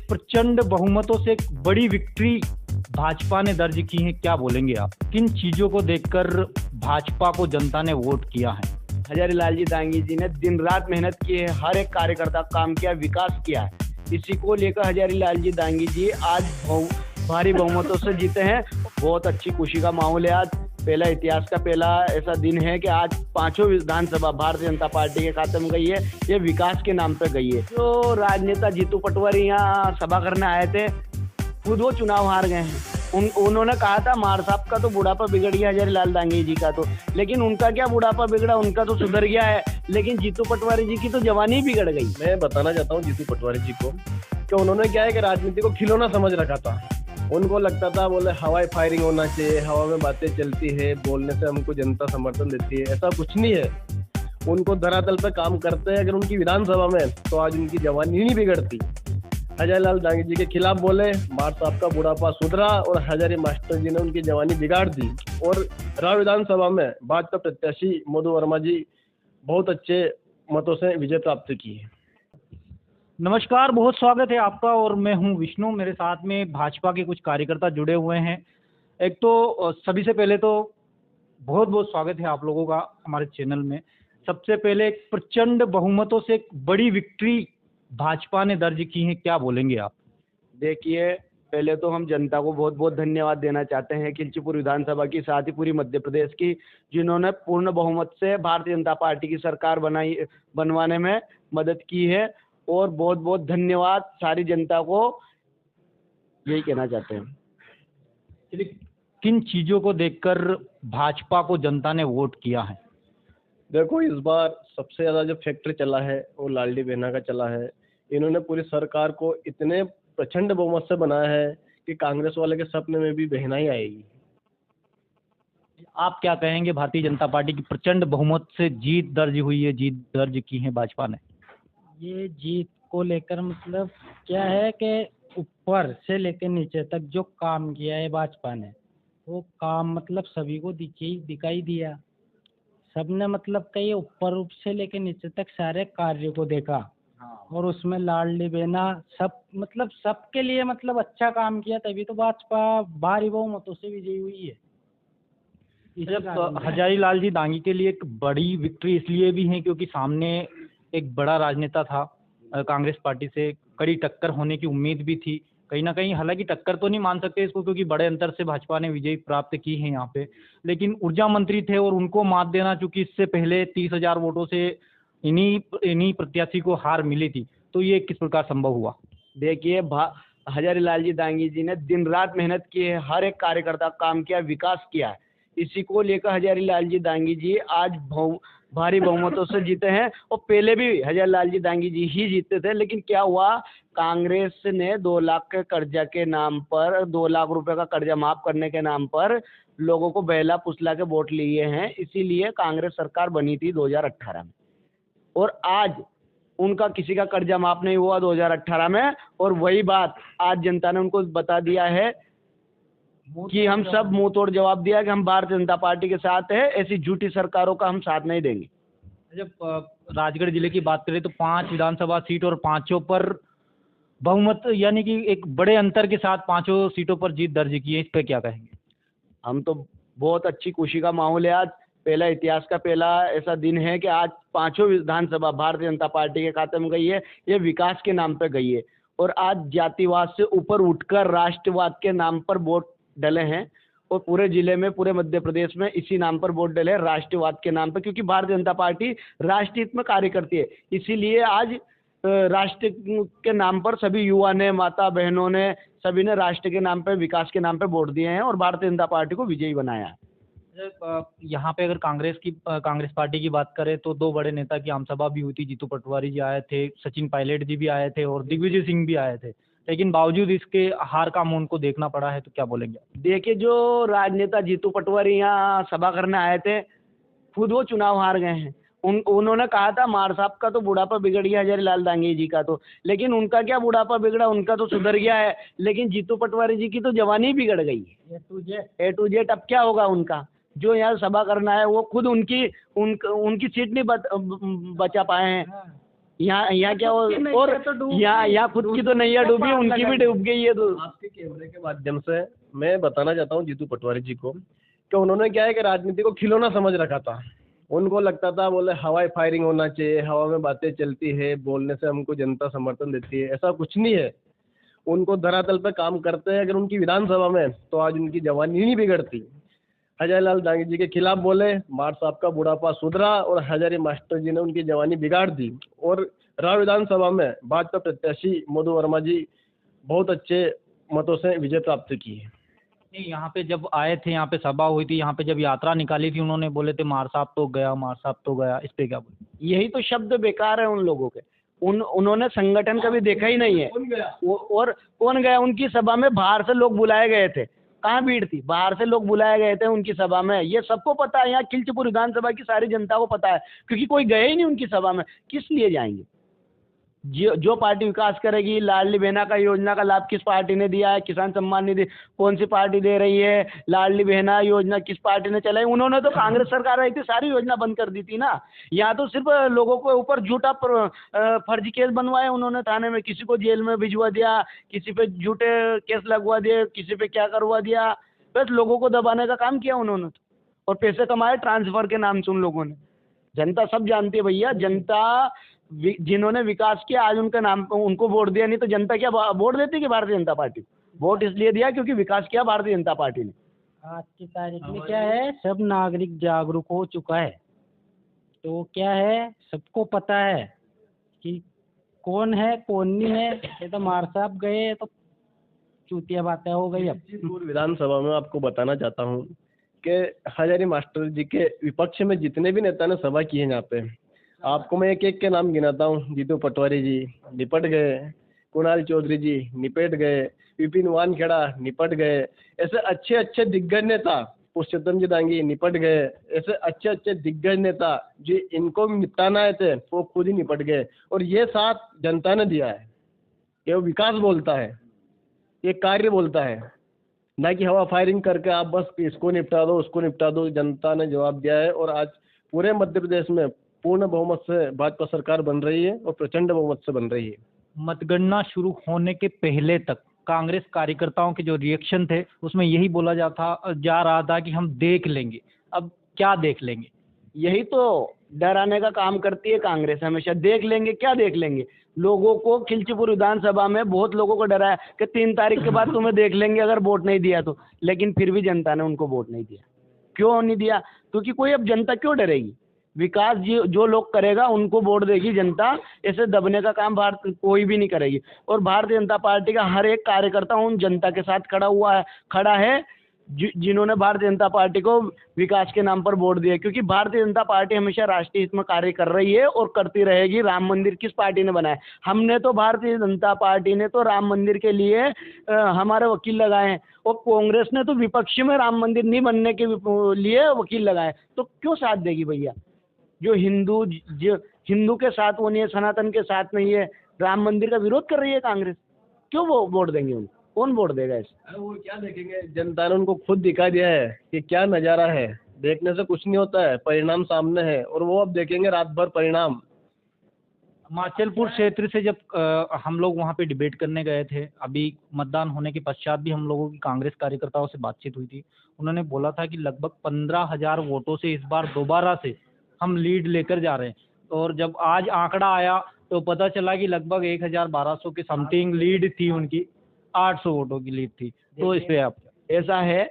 प्रचंड बहुमतों से एक बड़ी विक्ट्री भाजपा ने दर्ज की है, क्या बोलेंगे आप? किन चीजों को देखकर भाजपा को जनता ने वोट किया है? हजारी लाल जी दांगी जी ने दिन रात मेहनत की है, हर एक कार्यकर्ता काम किया, विकास किया है। इसी को लेकर हजारी लाल जी दांगी जी आज भारी बहुमतों से जीते हैं। बहुत अच्छी खुशी का माहौल है। आज पहला इतिहास का पहला ऐसा दिन है कि आज पांचों विधानसभा भारतीय जनता पार्टी के खाते में गई है। ये विकास के नाम पे गई है। जो राजनेता जीतू पटवारी यहाँ सभा करने आए थे, खुद वो चुनाव हार गए हैं। उन्होंने कहा था मार साहब का तो बुढ़ापा बिगड़ गया, हजारी लाल दांगी जी का तो, लेकिन उनका क्या बुढ़ापा बिगड़ा, उनका तो सुधर गया है। लेकिन जीतू पटवारी जी की तो जवानी बिगड़ गई। मैं बताना चाहता हूँ जीतू पटवारी जी को कि उन्होंने क्या है कि राजनीति को खिलौना समझ रखा था। उनको लगता था बोले हवाई फायरिंग होना चाहिए, हवा में बातें चलती है, बोलने से हमको जनता समर्थन देती है। ऐसा कुछ नहीं है। उनको धरातल पे काम करते हैं। अगर उनकी विधानसभा में तो आज उनकी जवानी नहीं बिगड़ती। हजारी लाल दांगी जी के खिलाफ बोले, मार साहब का बुढ़ापा सुधरा और हजारी मास्टर जी ने उनकी जवानी बिगाड़ दी। और राव विधानसभा में भाजपा प्रत्याशी मधु वर्मा जी बहुत अच्छे मतों से विजय प्राप्त की है। नमस्कार, बहुत स्वागत है आपका और मैं हूं विष्णु। मेरे साथ में भाजपा के कुछ कार्यकर्ता जुड़े हुए हैं। एक तो सभी से पहले तो बहुत बहुत स्वागत है आप लोगों का हमारे चैनल में। सबसे पहले एक प्रचंड बहुमतों से एक बड़ी विक्ट्री भाजपा ने दर्ज की है, क्या बोलेंगे आप? देखिए, पहले तो हम जनता को बहुत बहुत धन्यवाद देना चाहते हैं, खिलचीपुर विधानसभा की, साथ ही पूरी मध्य प्रदेश की, जिन्होंने पूर्ण बहुमत से भारतीय जनता पार्टी की सरकार बनवाने में मदद की है। और बहुत बहुत धन्यवाद सारी जनता को, यही कहना चाहते हैं। किन चीजों को देखकर भाजपा को जनता ने वोट किया है? देखो, इस बार सबसे ज्यादा जो फैक्टर चला है वो लाडली बहना का चला है। इन्होंने पूरी सरकार को इतने प्रचंड बहुमत से बनाया है कि कांग्रेस वाले के सपने में भी बहना ही आएगी। आप क्या कहेंगे? भारतीय जनता पार्टी की प्रचंड बहुमत से जीत दर्ज हुई है, जीत दर्ज की है भाजपा ने। ये जीत को लेकर मतलब क्या है कि ऊपर से लेकर नीचे तक जो काम किया है भाजपा ने, वो काम मतलब सभी को दिखाई दिया। सबने मतलब कई ऊपर रूप से लेकर नीचे तक सारे कार्यों को देखा। और उसमें लाडली बहना सब मतलब सबके लिए मतलब अच्छा काम किया, तभी तो भाजपा भारी बहुमतों से विजयी हुई है। हजारी लाल जी दांगी के लिए एक बड़ी विक्ट्री इसलिए भी है क्योंकि सामने एक बड़ा राजनेता था। कांग्रेस पार्टी से कड़ी टक्कर होने की उम्मीद भी थी कहीं ना कहीं। हालांकि टक्कर तो नहीं मान सकते इसको क्योंकि बड़े अंतर से भाजपा ने विजय प्राप्त की है यहाँ पे, लेकिन ऊर्जा मंत्री थे और उनको मात देना, चूंकि इससे पहले 30,000 वोटों से इन्हीं प्रत्याशी को हार मिली थी, तो ये किस प्रकार संभव हुआ? देखिए, हजारी लाल जी दांगी जी ने दिन रात मेहनत की है, हर एक कार्यकर्ता काम किया, विकास किया है। इसी को लेकर हजारी लाल जी दांगी जी आज भारी बहुमतों से जीते हैं। और पहले भी हजारी लाल जी दांगी जी ही जीते थे, लेकिन क्या हुआ, कांग्रेस ने 2 लाख के कर्जा के नाम पर, 2 लाख रुपए का कर्जा माफ करने के नाम पर लोगों को बहला फुसला के वोट लिए हैं। इसीलिए कांग्रेस सरकार बनी थी 2018 में, और आज उनका किसी का कर्जा माफ नहीं हुआ 2018 में। और वही बात आज जनता ने उनको बता दिया है कि हम सब मुंह तोड़ जवाब दिया कि हम भारतीय जनता पार्टी के साथ है, ऐसी झूठी सरकारों का हम साथ नहीं देंगे। जब राजगढ़ जिले की बात करें तो 5 विधानसभा सीट और पांचों पर बहुमत यानी कि एक बड़े अंतर के साथ पांचों सीटों पर जीत दर्ज की है, इस पे क्या कहेंगे? हम तो बहुत अच्छी खुशी का माहौल है। आज पहला इतिहास का पहला ऐसा दिन है कि आज पांचों विधानसभा भारतीय जनता पार्टी के खाते में गई है। ये विकास के नाम पे गई है। और आज जातिवाद से ऊपर उठकर राष्ट्रवाद के नाम पर वोट डले हैं। और पूरे जिले में, पूरे मध्य प्रदेश में इसी नाम पर वोट डले, राष्ट्रवाद के नाम पर, क्योंकि भारतीय जनता पार्टी राष्ट्र हित में कार्य करती है। इसीलिए आज राष्ट्र के नाम पर सभी युवा ने, माता बहनों ने, सभी ने राष्ट्र के नाम पर, विकास के नाम पर वोट दिए हैं और भारतीय जनता पार्टी को विजयी बनाया है। यहाँ पे अगर कांग्रेस पार्टी की बात करें तो 2 बड़े नेता की आमसभा भी हुई थी। जीतू पटवारी जी आए थे, सचिन पायलट जी भी आए थे और दिग्विजय सिंह भी आए थे, लेकिन बावजूद इसके हार का मुंह उनको देखना पड़ा है, तो क्या बोलेंगे? देखिए, जो राजनेता जीतू पटवारी यहाँ सभा करने आए थे, खुद वो चुनाव हार गए हैं। उन्होंने कहा था मार साहब का तो बुढ़ापा बिगड़ गया, हजारी लाल दांगी जी का तो, लेकिन उनका क्या बुढ़ापा बिगड़ा, उनका तो सुधर गया है। लेकिन जीतू पटवारी जी की तो जवानी बिगड़ गई है, ए टू जेड। अब क्या होगा उनका? जो यहाँ सभा करना है वो खुद उनकी सीट नहीं बचा पाए हैं। यहाँ क्या और यहाँ खुद की तो नैया डूबी, उनकी भी डूब गई है। तो आपके कैमरे के माध्यम से मैं बताना चाहता हूँ जीतू पटवारी जी को कि उन्होंने क्या है कि राजनीति को खिलौना समझ रखा था। उनको लगता था बोले हवाई फायरिंग होना चाहिए, हवा में बातें चलती है, बोलने से हमको जनता समर्थन देती है। ऐसा कुछ नहीं है। उनको धरातल पे काम करते हैं। अगर उनकी विधानसभा में तो आज उनकी जवानी नहीं बिगड़ती। हजारीलाल दांगी जी के खिलाफ बोले, मार साहब का बुढ़ापा सुधरा और हजारी मास्टर जी ने उनकी जवानी बिगाड़ दी। और राव विधानसभा में भाजपा प्रत्याशी मधु वर्मा जी बहुत अच्छे मतों से विजय प्राप्त की है। नहीं, यहाँ पे जब आए थे, यहाँ पे सभा हुई थी, यहाँ पे जब यात्रा निकाली थी, उन्होंने बोले थे मार साहब तो गया, मार साहब तो गया। इस पे क्या बोले? यही तो शब्द बेकार है उन लोगों के। उन्होंने संगठन कभी देखा ही नहीं है। और कौन गया उनकी सभा में? बाहर से लोग बुलाए गए थे। कहाँ भीड़ थी? बाहर से लोग बुलाए गए थे उनकी सभा में। ये सबको पता है, यहाँ खिलचीपुर विधानसभा की सारी जनता को पता है, क्योंकि कोई गए ही नहीं उनकी सभा में। किस लिए जाएंगे? जो पार्टी विकास करेगी, लाडली बहना का योजना का लाभ किस पार्टी ने दिया है? किसान सम्मान निधि कौन सी पार्टी दे रही है? लाडली बहना योजना किस पार्टी ने चलाई? उन्होंने तो कांग्रेस सरकार रही थी, सारी योजना बंद कर दी थी ना। यहाँ तो सिर्फ लोगों के ऊपर झूठा फर्जी केस बनवाए उन्होंने थाने में, किसी को जेल में भिजवा दिया, किसी पे झूठे केस लगवा दिए, किसी पे क्या करवा दिया। बस लोगों को दबाने का काम किया उन्होंने तो, और पैसे कमाए ट्रांसफर के नाम से उन लोगों ने। जनता सब जानती है भैया। जनता जिन्होंने विकास किया आज उनका नाम उनको वोट दिया, नहीं तो जनता क्या वोट देती कि भारतीय जनता पार्टी? वोट इसलिए दिया क्योंकि विकास किया भारतीय जनता पार्टी ने। आज की तारीख में क्या है, सब नागरिक जागरूक हो चुका है। तो क्या है, सबको पता है कि कौन है कौन नहीं है। ये तो मार साहब गए तो चूतिया बातें हो गई। अब विधानसभा में आपको बताना चाहता हूँ कि हजारी मास्टर जी के विपक्ष में जितने भी नेता ने सभा की है यहाँ पे, आपको मैं एक एक के नाम गिनाता हूँ। जीतू पटवारी जी निपट गए, कुणाल चौधरी जी निपट गए, विपिन वानखेड़ा निपट गए। ऐसे अच्छे अच्छे दिग्गज नेता, पुरुषोत्तम जी दांगी निपट गए। ऐसे अच्छे अच्छे दिग्गज नेता जो इनको निपटाना आए थे वो खुद ही निपट गए। और ये साथ जनता ने दिया है। ये विकास बोलता है, ये कार्य बोलता है, ना कि हवा फायरिंग करके आप बस इसको निपटा दो उसको निपटा दो। जनता ने जवाब दिया है और आज पूरे मध्य प्रदेश में पूर्ण बहुमत से भाजपा सरकार बन रही है और प्रचंड बहुमत से बन रही है। मतगणना शुरू होने के पहले तक कांग्रेस कार्यकर्ताओं के जो रिएक्शन थे उसमें यही बोला जा रहा था कि हम देख लेंगे। अब क्या देख लेंगे? यही तो डराने का काम करती है कांग्रेस हमेशा। देख लेंगे, क्या देख लेंगे? लोगों को खिलचीपुर विधानसभा में बहुत लोगों को डराया कि 3 तारीख के बाद तुम्हें देख लेंगे अगर वोट नहीं दिया तो। लेकिन फिर भी जनता ने उनको वोट नहीं दिया। क्यों नहीं दिया? क्योंकि कोई अब जनता क्यों डरेगी? विकास जो लोग करेगा उनको वोट देगी जनता। ऐसे दबने का काम भारत कोई भी नहीं करेगी। और भारतीय जनता पार्टी का हर एक कार्यकर्ता उन जनता के साथ खड़ा है जिन्होंने भारतीय जनता पार्टी को विकास के नाम पर वोट दिया। क्योंकि भारतीय जनता पार्टी हमेशा राष्ट्रीय हित में कार्य कर रही है और करती रहेगी। राम मंदिर किस पार्टी ने बनाया? हमने तो, भारतीय जनता पार्टी ने तो राम मंदिर के लिए हमारे वकील लगाए हैं, और कांग्रेस ने तो विपक्ष में राम मंदिर नहीं बनने के लिए वकील लगाए। तो क्यों साथ देगी भैया? जो हिंदू के साथ वो नहीं है, सनातन के साथ नहीं है, राम मंदिर का विरोध कर रही है कांग्रेस, क्यों वो वोट देंगे उनको? कौन वोट देगा इसे? वो क्या देखेंगे? जनता ने उनको खुद दिखा दिया है कि क्या नज़ारा है। देखने से कुछ नहीं होता है, परिणाम सामने है और वो अब देखेंगे रात भर परिणाम। माचलपुर क्षेत्र से जब हम लोग वहाँ पे डिबेट करने गए थे, अभी मतदान होने के पश्चात भी हम लोगों की कांग्रेस कार्यकर्ताओं से बातचीत हुई थी। उन्होंने बोला था कि लगभग 15,000 वोटों से इस बार दोबारा से हम लीड लेकर जा रहे हैं। और जब आज आंकड़ा आया तो पता चला कि लगभग 1,1200 के समथिंग लीड थी उनकी, 800 वोटों की लीड थी। तो इस पे आप? ऐसा है,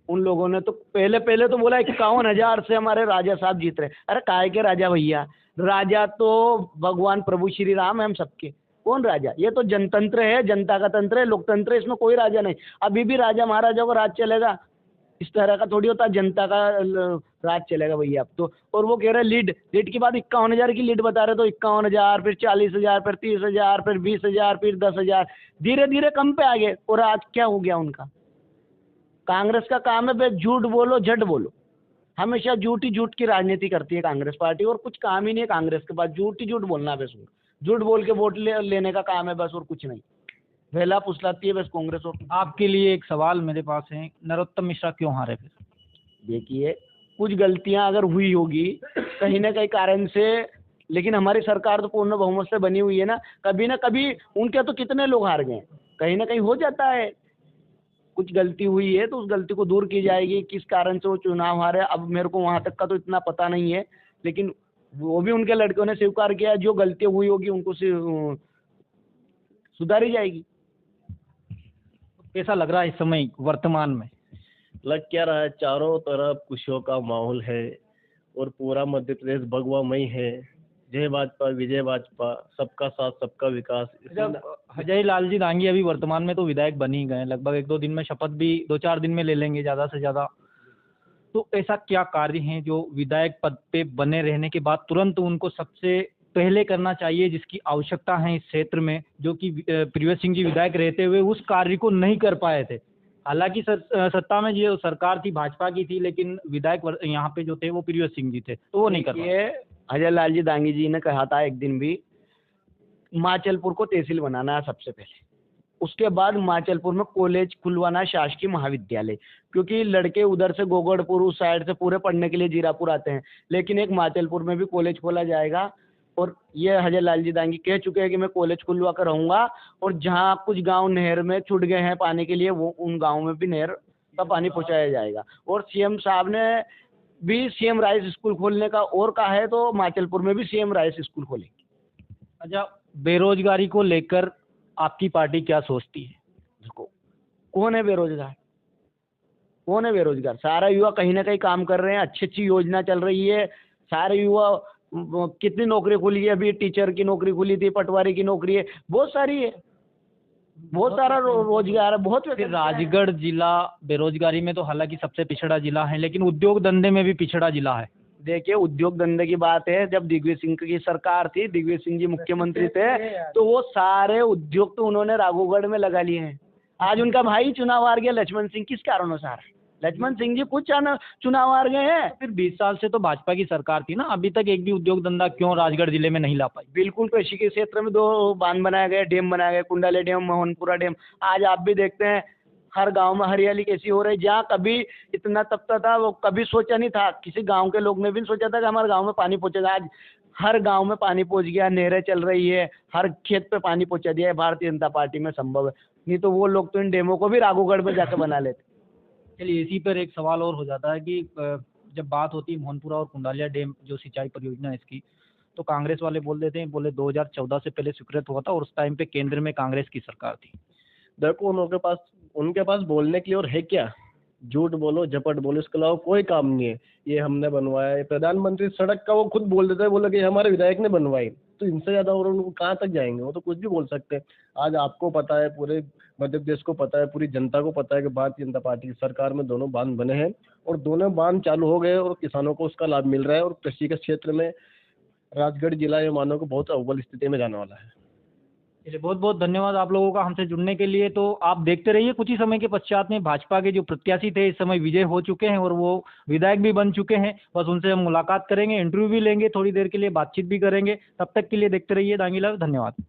उन लोगों ने तो पहले तो बोला 51,000 से हमारे राजा साहब जीत रहे। अरे काय के राजा भैया? राजा तो भगवान प्रभु श्री राम है हम सबके। कौन राजा? ये तो जनतंत्र है, जनता का तंत्र है, लोकतंत्र है, इसमें कोई राजा नहीं। अभी भी राजा महाराजा को राज चलेगा, इस तरह का थोड़ी होता, जनता का राज चलेगा भैया अब तो। और वो कह रहे हैं लीड की बात 51,000 की लीड बता रहे, तो 51,000, फिर 40,000, फिर 30,000, फिर 20,000, फिर 10,000, धीरे धीरे कम पे आ गए। और आज क्या हो गया उनका? कांग्रेस का काम है बस झूठ बोलो, झट बोलो। हमेशा झूठ की राजनीति करती है कांग्रेस पार्टी, और कुछ काम ही नहीं है कांग्रेस के पास। झूठ बोलना बस, झूठ बोल के वोट लेने का काम है बस, और कुछ नहीं। वेला पुसलाती है बस कांग्रेस। और आपके लिए एक सवाल मेरे पास है, नरोत्तम मिश्रा क्यों हारे फिर? देखिए, कुछ गलतियां अगर हुई होगी कहीं ना कहीं कारण से, लेकिन हमारी सरकार तो पूर्ण बहुमत से बनी हुई है ना कभी उनके तो कितने लोग हार गए, कहीं ना कहीं हो जाता है, कुछ गलती हुई है तो उस गलती को दूर की जाएगी, किस कारण से वो चुनाव हारे अब मेरे को वहां तक का तो इतना पता नहीं है, लेकिन वो भी उनके लड़कों ने स्वीकार किया, जो गलती हुई होगी उनको सुधारी जाएगी। कैसा लग रहा है इस समय वर्तमान में? लग क्या रहा है, चारों तरफ खुशियों का माहौल है और पूरा मध्य प्रदेश भगवामय है। जय भाजपा, विजय भाजपा, सबका साथ सबका विकास। जब अजय लाल जी दांगी अभी वर्तमान में तो विधायक बन ही गए, लगभग 1-2 दिन में शपथ भी 2-4 दिन में ले लेंगे ज़्यादा से ज़्यादा। तो ऐसा क्या कार्य हैं जो विधायक पद पे बने रहने के बाद तुरंत उनको सबसे पहले करना चाहिए, जिसकी आवश्यकता है इस क्षेत्र में, जो कि प्रियव्रत सिंह जी विधायक रहते हुए उस कार्य को नहीं कर पाए थे? हालांकि सत्ता में जो सरकार थी भाजपा की थी, लेकिन विधायक यहाँ पे जो थे वो प्रियव्रत सिंह जी थे, तो वो नहीं कर पाए। ये अजय लाल जी दांगी जी ने कहा था एक दिन भी, माचलपुर को तहसील बनाना है सबसे पहले, उसके बाद माचलपुर में कॉलेज खुलवाना है, शासकीय महाविद्यालय, क्योंकि लड़के उधर से गोगड़पुर उस साइड से पूरे पढ़ने के लिए जीरापुर आते हैं, लेकिन एक माचलपुर में भी कॉलेज खोला जाएगा। और ये अजय लाल जी दांगी कह चुके हैं कि मैं कॉलेज खुलवा कर रहूंगा, और जहाँ कुछ गांव नहर में छूट गए हैं पानी के लिए, वो उन गाँव में भी नहर का पानी पहुंचाया जाएगा। और सीएम साहब ने भी सीएम राइस स्कूल खोलने का और कहा है, तो माचलपुर में भी सीएम राइस स्कूल खोलेंगे। अच्छा, बेरोजगारी को लेकर आपकी पार्टी क्या सोचती है? देखो, कौन है बेरोजगार? कौन है बेरोजगार? सारा युवा कहीं ना कहीं काम कर रहे हैं, अच्छी अच्छी योजना चल रही है, सारे युवा कितनी नौकरी खुली है, अभी टीचर की नौकरी खुली थी, पटवारी की नौकरी है, बहुत सारी है, बहुत सारा रोजगार है, बहुत। फिर राजगढ़ जिला बेरोजगारी में तो हालांकि सबसे पिछड़ा जिला है, लेकिन उद्योग धंधे में भी पिछड़ा जिला है। देखिए, उद्योग धंधे की बात है, जब दिग्विजय सिंह की सरकार थी, दिग्विजय सिंह जी मुख्यमंत्री थे, तो वो सारे उद्योग तो उन्होंने राघोगढ़ में लगा लिए हैं। आज उनका भाई चुनाव हार गया, लक्ष्मण सिंह, किस कारणों से हारा? लक्ष्मण सिंह जी कुछ चुनाव हार गए हैं। फिर 20 साल से तो भाजपा की सरकार थी ना, अभी तक एक भी उद्योग धंधा क्यों राजगढ़ जिले में नहीं ला पाई? बिल्कुल, कृषि के क्षेत्र में 2 बांध बनाए गए, डैम बनाए गए, कुंडाले डैम, मोहनपुरा डैम। आज आप भी देखते हैं हर गांव में हरियाली कैसी हो रही। जहाँ कभी इतना तपता था, वो कभी सोचा नहीं था, किसी गांव के लोग ने भी सोचा था कि हमारे गांव में पानी पहुंचेगा। आज हर गांव में पानी पहुंच गया, नहरें चल रही है, हर खेत पे पानी पहुंचा दिया है। भारतीय जनता पार्टी में संभव है, नहीं तो वो लोग तो इन डैमों को भी राघोगढ़ में जाकर बना लेते। चलिए, इसी पर एक सवाल और हो जाता है कि जब बात होती है मोहनपुरा और कुंडालिया डैम जो सिंचाई परियोजना है इसकी, तो कांग्रेस वाले बोल देते हैं, बोले 2014 से पहले स्वीकृत हुआ था और उस टाइम पे केंद्र में कांग्रेस की सरकार थी। देखो, उनके पास बोलने के लिए और है क्या? झूठ बोलो, झपट बोलो, इसके अलावा कोई काम नहीं है। ये हमने बनवाया है, प्रधानमंत्री सड़क का वो खुद बोल देते हैं, बोले कि हमारे विधायक ने बनवाई, तो इनसे ज्यादा और उनको कहाँ तक जाएंगे? वो तो कुछ भी बोल सकते हैं। आज आपको पता है, पूरे मध्य प्रदेश को पता है, पूरी जनता को पता है कि भारतीय जनता पार्टी की सरकार में दोनों बांध बने हैं और दोनों बांध चालू हो गए और किसानों को उसका लाभ मिल रहा है। और कृषि के क्षेत्र में राजगढ़ जिला ये मानो को बहुत अव्वल स्थिति में जाने वाला है। चलिए, बहुत बहुत धन्यवाद आप लोगों का हमसे जुड़ने के लिए। तो आप देखते रहिए, कुछ ही समय के पश्चात में भाजपा के जो प्रत्याशी थे इस समय विजय हो चुके हैं और वो विधायक भी बन चुके हैं। बस उनसे हम मुलाकात करेंगे, इंटरव्यू भी लेंगे, थोड़ी देर के लिए बातचीत भी करेंगे। तब तक के लिए देखते रहिए दांगी लाइव। धन्यवाद।